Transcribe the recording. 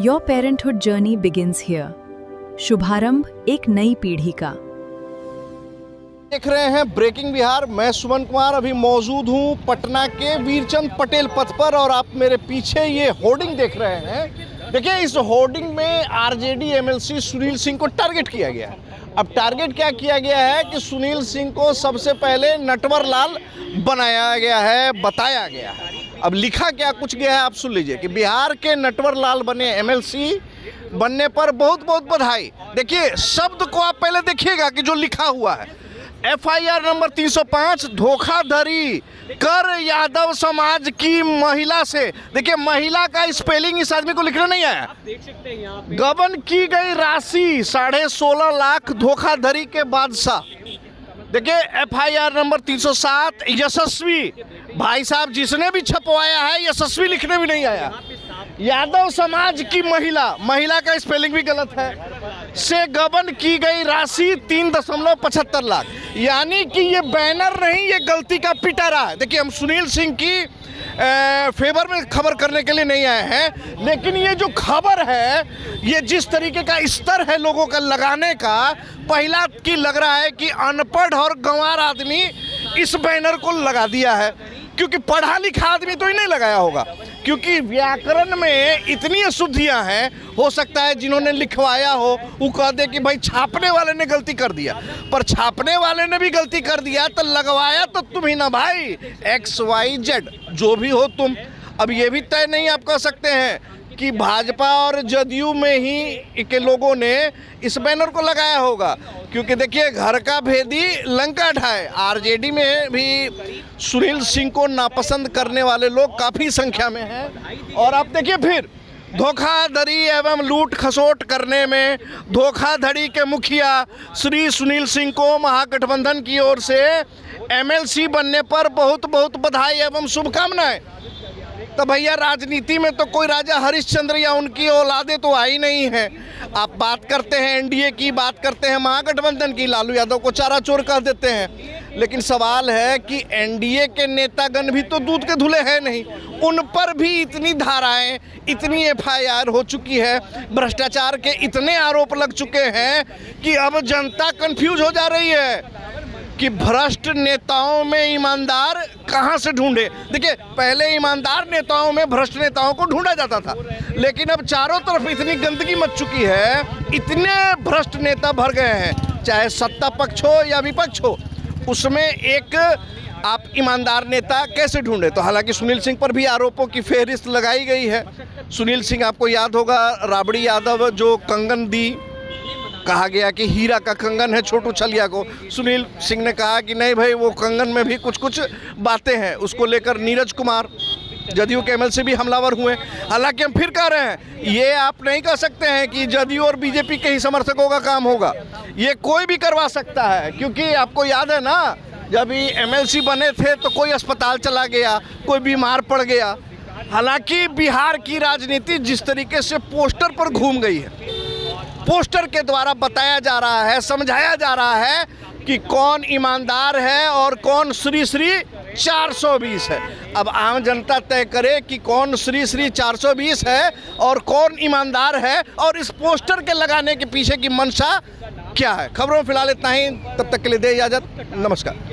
Your parenthood journey begins here. शुभारंभ एक नई पीढ़ी का। देख रहे हैं ब्रेकिंग बिहार। मैं सुमन कुमार अभी मौजूद हूं पटना के वीरचंद पटेल पथ पर और आप मेरे पीछे ये होर्डिंग देख रहे हैं। देखिए, इस होर्डिंग में आरजेडी एमएलसी सुनील सिंह को टारगेट किया गया। अब टारगेट क्या किया गया है कि सुनील सिंह को सबसे पहले नटवर लाल बनाया गया है, बताया गया है। अब लिखा क्या कुछ गया है आप सुन लीजिए कि बिहार के नटवर लाल बने एमएलसी बनने पर बहुत बहुत बधाई। देखिए, शब्द को आप पहले देखिएगा कि जो लिखा हुआ है। FIR नंबर 305 धोखाधड़ी कर यादव समाज की महिला से। देखिए, महिला का स्पेलिंग इस आदमी को लिखना नहीं आया। देख सकते हैं यहाँ पे गबन की गई राशि 16.5 लाख धोखाधड़ी के बादशाह। देखिए, FIR नंबर 307 यशस्वी। भाई साहब, जिसने भी छपवाया है यशस्वी लिखने भी नहीं आया। यादव समाज की महिला का स्पेलिंग भी गलत है। से गबन की गई राशि 3.75 लाख। यानी कि ये बैनर नहीं, ये गलती का पिटारा है। देखिए, हम सुनील सिंह की फेवर में खबर करने के लिए नहीं आए हैं, लेकिन ये जो खबर है, ये जिस तरीके का स्तर है लोगों का लगाने का, पहला की लग रहा है कि अनपढ़ और गंवार आदमी इस बैनर को लगा दिया है, क्योंकि पढ़ा लिखा आदमी तो ही नहीं लगाया होगा। क्योंकि व्याकरण में इतनी अशुद्धियां हैं, हो सकता है जिन्होंने लिखवाया हो वो कह दे कि भाई छापने वाले ने गलती कर दिया। पर छापने वाले ने भी गलती कर दिया तो लगवाया तो तुम ही ना भाई, XYZ जो भी हो तुम। अब ये भी तय नहीं आप कह सकते हैं कि भाजपा और जदयू में ही के लोगों ने इस बैनर को लगाया होगा, क्योंकि देखिए, घर का भेदी लंका ढाए। आरजेडी में भी सुनील सिंह को नापसंद करने वाले लोग काफ़ी संख्या में हैं। और आप देखिए, फिर धोखाधड़ी एवं लूट खसोट करने में धोखाधड़ी के मुखिया श्री सुनील सिंह को महागठबंधन की ओर से MLC बनने पर बहुत बहुत बधाई एवं शुभकामनाएं। तो भैया, राजनीति में तो कोई राजा हरिश्चंद्र या उनकी औलादे तो आई नहीं है। आप बात करते हैं NDA की, बात करते हैं महागठबंधन की, लालू यादव को चारा चोर कह देते हैं। लेकिन सवाल है कि NDA के नेतागण भी तो दूध के धुले हैं नहीं। उन पर भी इतनी धाराएं, इतनी FIR हो चुकी है, भ्रष्टाचार के इतने आरोप लग चुके हैं कि अब जनता कंफ्यूज हो जा रही है कि भ्रष्ट नेताओं में ईमानदार कहां से ढूंढे। देखिए, पहले ईमानदार नेताओं में भ्रष्ट नेताओं को ढूंढा जाता था, लेकिन अब चारों तरफ इतनी गंदगी मच चुकी है, इतने भ्रष्ट नेता भर गए हैं, चाहे सत्ता पक्ष हो या विपक्ष हो, उसमें एक आप ईमानदार नेता कैसे ढूंढे। तो हालांकि सुनील सिंह पर भी आरोपों की फेहरिस्त लगाई गई है। सुनील सिंह, आपको याद होगा, राबड़ी यादव जो कंगन दी, कहा गया कि हीरा का कंगन है छोटू छलिया को। सुनील सिंह ने कहा कि नहीं भाई, वो कंगन में भी कुछ कुछ बातें हैं। उसको लेकर नीरज कुमार जदयू के MLC भी हमलावर हुए। हालांकि हम फिर कह रहे हैं, ये आप नहीं कह सकते हैं कि जदयू और BJP के ही समर्थकों का काम होगा। ये कोई भी करवा सकता है, क्योंकि आपको याद है ना, जब MLC बने थे तो कोई अस्पताल चला गया, कोई बीमार पड़ गया। हालांकि बिहार की राजनीति जिस तरीके से पोस्टर पर घूम गई है, पोस्टर के द्वारा बताया जा रहा है, समझाया जा रहा है कि कौन ईमानदार है और कौन श्री 420 है। अब आम जनता तय करे कि कौन श्री 420 है और कौन ईमानदार है, और इस पोस्टर के लगाने के पीछे की मंशा क्या है। खबरों में फिलहाल इतना ही, तब तक के लिए दे इजाजत, नमस्कार।